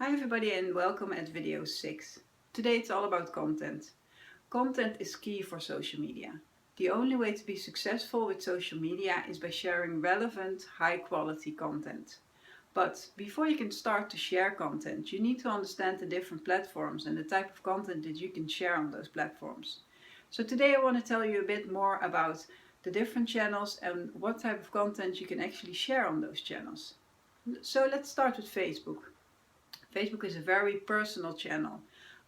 Hi everybody and welcome at video 6. Today it's all about content. Content is key for social media. The only way to be successful with social media is by sharing relevant, high quality content. But before you can start to share content, you need to understand the different platforms and the type of content that you can share on those platforms. So today I want to tell you a bit more about the different channels and what type of content you can actually share on those channels. So let's start with Facebook. Facebook is a very personal channel.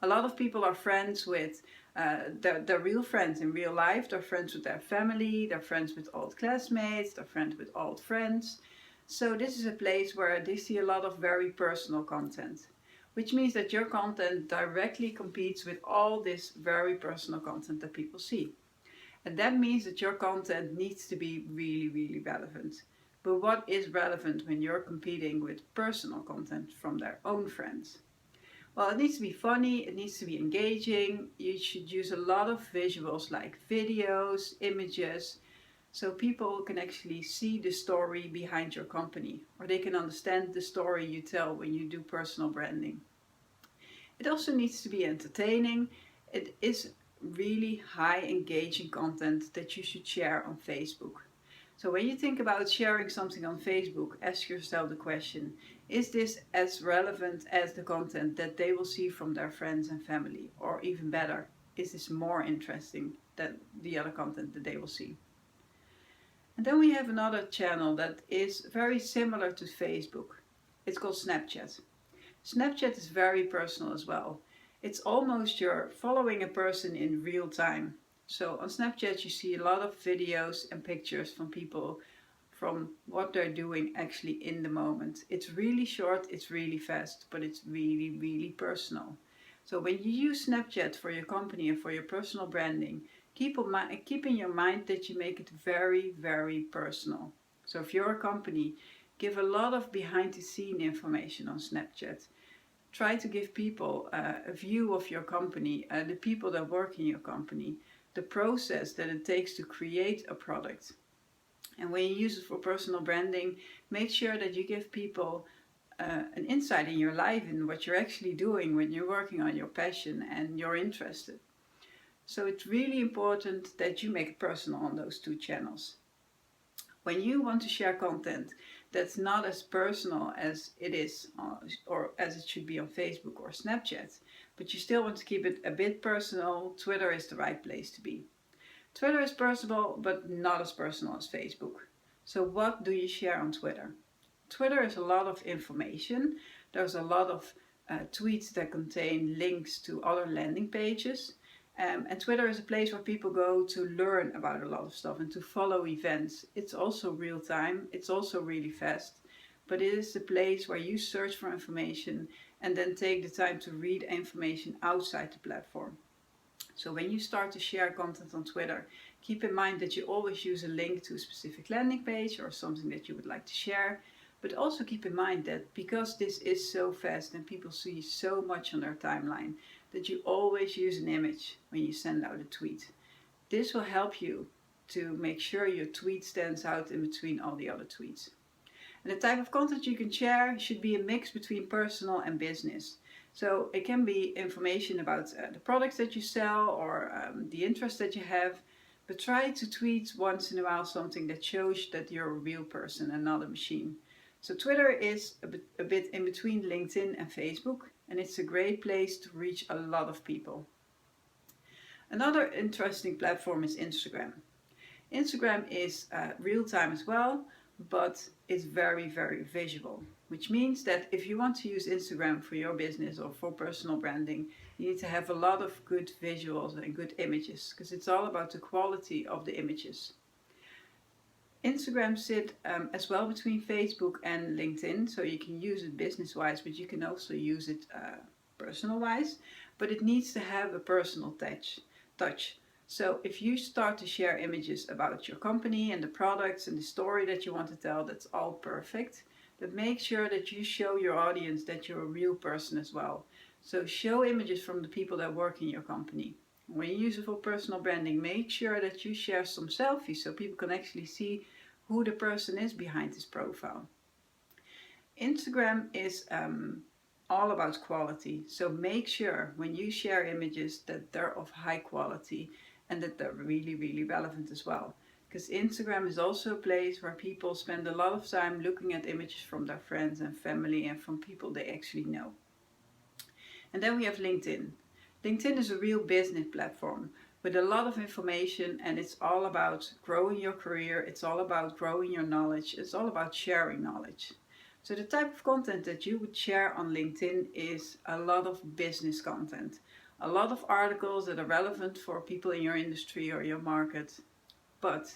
A lot of people are friends with their real friends in real life. They're friends with their family, they're friends with old classmates, they're friends with old friends. So this is a place where they see a lot of very personal content, which means that your content directly competes with all this very personal content that people see. And that means that your content needs to be really, really relevant. But what is relevant when you're competing with personal content from their own friends? Well, it needs to be funny, it needs to be engaging. You should use a lot of visuals like videos, images, so people can actually see the story behind your company, or they can understand the story you tell when you do personal branding. It also needs to be entertaining. It is really high engaging content that you should share on Facebook. So when you think about sharing something on Facebook, ask yourself the question, is this as relevant as the content that they will see from their friends and family? Or even better, is this more interesting than the other content that they will see? And then we have another channel that is very similar to Facebook. It's called Snapchat. Snapchat is very personal as well. It's almost you're following a person in real time. So on Snapchat you see a lot of videos and pictures from people from what they're doing actually in the moment. It's really short, it's really fast, but it's really, really personal. So when you use Snapchat for your company and for your personal branding, keep in your mind that you make it very, very personal. So if you're a company, give a lot of behind the scene information on Snapchat. Try to give people a view of your company, the people that work in your company, the process that it takes to create a product. And when you use it for personal branding, make sure that you give people an insight in your life and what you're actually doing when you're working on your passion and you're interested. So it's really important that you make it personal on those two channels. When you want to share content that's not as personal as it is or as it should be on Facebook or Snapchat, but you still want to keep it a bit personal, Twitter is the right place to be. Twitter is personal, but not as personal as Facebook. So what do you share on Twitter? Twitter is a lot of information. There's a lot of tweets that contain links to other landing pages. And Twitter is a place where people go to learn about a lot of stuff and to follow events. It's also real time, it's also really fast, but it is the place where you search for information and then take the time to read information outside the platform. So when you start to share content on Twitter, keep in mind that you always use a link to a specific landing page or something that you would like to share. But also keep in mind that because this is so fast and people see so much on their timeline, that you always use an image when you send out a tweet. This will help you to make sure your tweet stands out in between all the other tweets. And the type of content you can share should be a mix between personal and business. So it can be information about the products that you sell or the interest that you have, but try to tweet once in a while something that shows that you're a real person and not a machine. So Twitter is a bit in between LinkedIn and Facebook, and it's a great place to reach a lot of people. Another interesting platform is Instagram. Instagram is real time as well, but it's very, very visual, which means that if you want to use Instagram for your business or for personal branding, you need to have a lot of good visuals and good images, because it's all about the quality of the images. Instagram sits as well between Facebook and LinkedIn, so you can use it business-wise, but you can also use it personal-wise, but it needs to have a personal touch. So if you start to share images about your company and the products and the story that you want to tell, that's all perfect. But make sure that you show your audience that you're a real person as well. So show images from the people that work in your company. When you use it for personal branding, make sure that you share some selfies so people can actually see who the person is behind this profile. Instagram is all about quality. So make sure when you share images that they're of high quality and that they're really, really relevant as well. Because Instagram is also a place where people spend a lot of time looking at images from their friends and family and from people they actually know. And then we have LinkedIn. LinkedIn is a real business platform with a lot of information, and it's all about growing your career, it's all about growing your knowledge, it's all about sharing knowledge. So the type of content that you would share on LinkedIn is a lot of business content, a lot of articles that are relevant for people in your industry or your market. But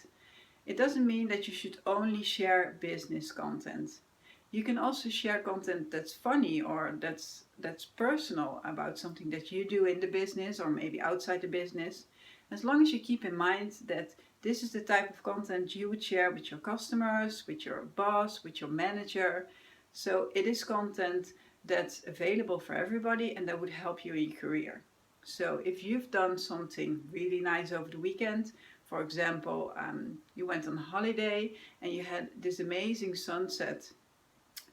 it doesn't mean that you should only share business content. You can also share content that's funny or that's personal about something that you do in the business or maybe outside the business. As long as you keep in mind that this is the type of content you would share with your customers, with your boss, with your manager. So it is content that's available for everybody and that would help you in your career. So if you've done something really nice over the weekend, for example, you went on holiday and you had this amazing sunset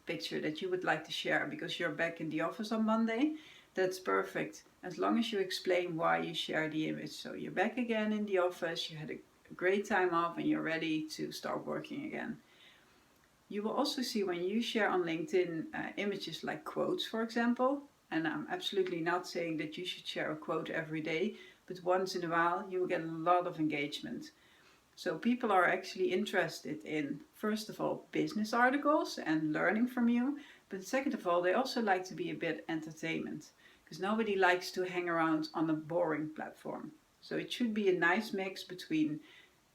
picture that you would like to share because you're back in the office on Monday, that's perfect. As long as you explain why you share the image. So you're back again in the office, you had a great time off and you're ready to start working again. You will also see when you share on LinkedIn images like quotes, for example, and I'm absolutely not saying that you should share a quote every day, but once in a while you will get a lot of engagement. So people are actually interested in, first of all, business articles and learning from you, but second of all, they also like to be a bit entertainment, because nobody likes to hang around on a boring platform. So it should be a nice mix between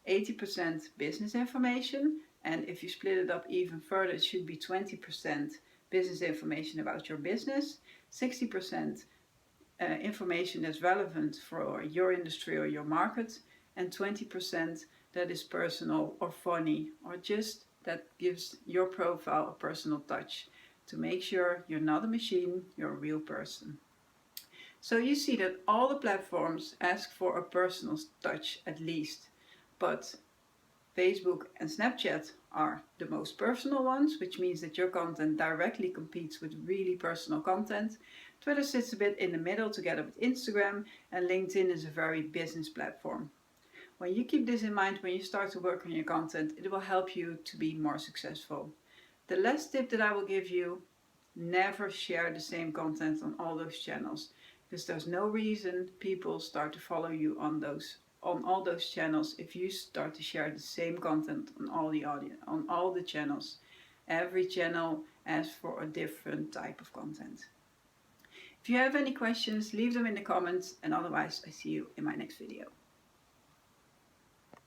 80% business information, and if you split it up even further, it should be 20% business information about your business, 60% information that's relevant for your industry or your market, and 20% that is personal or funny or just that gives your profile a personal touch to make sure you're not a machine, you're a real person. So you see that all the platforms ask for a personal touch at least, but Facebook and Snapchat are the most personal ones, which means that your content directly competes with really personal content. Twitter sits a bit in the middle together with Instagram, and LinkedIn is a very business platform. When you keep this in mind when you start to work on your content, it will help you to be more successful. The last tip that I will give you, never share the same content on all those channels, because there's no reason people start to follow you on all those channels if you start to share the same content on all the channels. Every channel asks for a different type of content. If you have any questions, leave them in the comments, and otherwise I see you in my next video.